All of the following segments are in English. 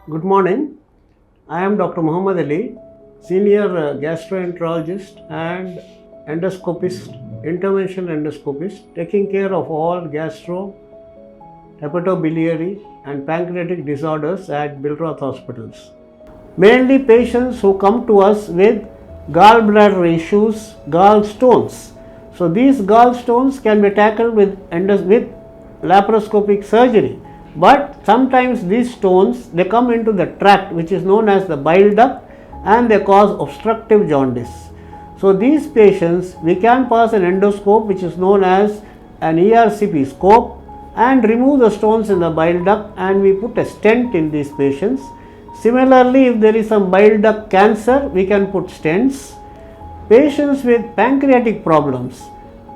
Good morning. I am Dr. Mohammad Ali, Senior Gastroenterologist and Endoscopist, Interventional Endoscopist, taking care of all gastro, hepatobiliary and pancreatic disorders at Billroth Hospitals. Mainly patients who come to us with gallbladder issues, gallstones. So these gallstones can be tackled with laparoscopic surgery. But sometimes these stones, they come into the tract which is known as the bile duct and they cause obstructive jaundice. So these patients, we can pass an endoscope which is known as an ERCP scope and remove the stones in the bile duct, and we put a stent in these patients. Similarly, if there is some bile duct cancer, we can put stents. Patients with pancreatic problems,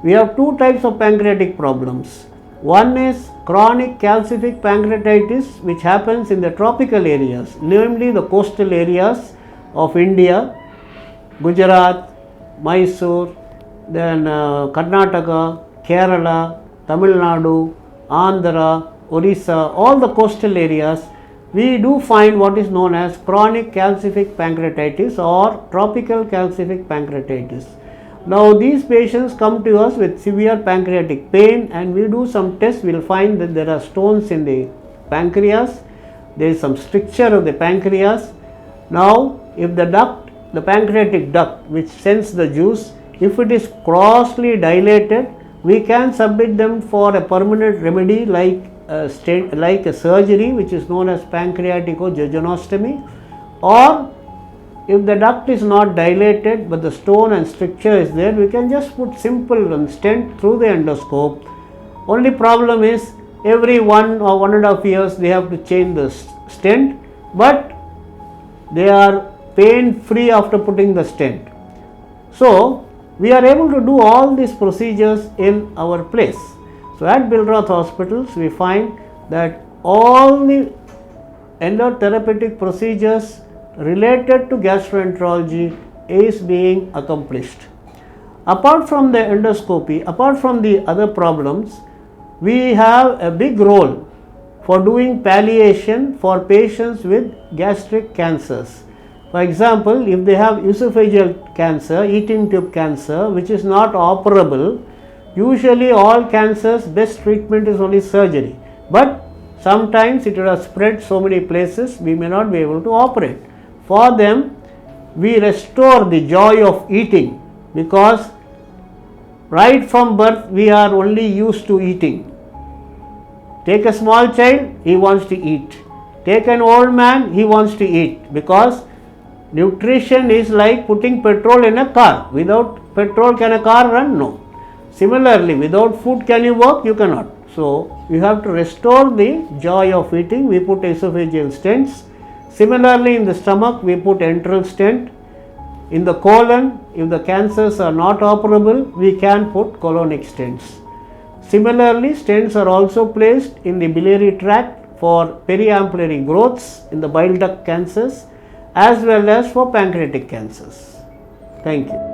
we have two types of pancreatic problems. One is chronic calcific pancreatitis, which happens in the tropical areas, namely the coastal areas of India, Gujarat, Mysore, then Karnataka, Kerala, Tamil Nadu, Andhra, Orissa, all the coastal areas. We do find what is known as chronic calcific pancreatitis or tropical calcific pancreatitis. Now these patients come to us with severe pancreatic pain, and we do some tests. We will find that there are stones in the pancreas, there is some stricture of the pancreas. Now if the pancreatic duct which sends the juice, if it is grossly dilated, we can submit them for a permanent remedy like a surgery which is known as pancreatico-jejunostomy, or if the duct is not dilated but the stone and stricture is there, we can just put simple stent through the endoscope. Only problem is every 1 or 1.5 years they have to change the stent, but they are pain free after putting the stent. So we are able to do all these procedures in our place. So at Billroth Hospitals, we find that all the endotherapeutic procedures related to gastroenterology is being accomplished. Apart from the endoscopy, apart from the other problems, we have a big role for doing palliation for patients with gastric cancers. For example, if they have esophageal cancer, eating tube cancer, which is not operable, usually all cancers, best treatment is only surgery. But sometimes it will have spread so many places, we may not be able to operate. For them, we restore the joy of eating, because right from birth we are only used to eating. Take a small child, he wants to eat. Take an old man, he wants to eat, because nutrition is like putting petrol in a car. Without petrol, can a car run? No. Similarly, without food can you work? You cannot. So you have to restore the joy of eating. We put esophageal stents. Similarly, in the stomach, we put enteral stent. In the colon, if the cancers are not operable, we can put colonic stents. Similarly, stents are also placed in the biliary tract for periampullary growths in the bile duct cancers, as well as for pancreatic cancers. Thank you.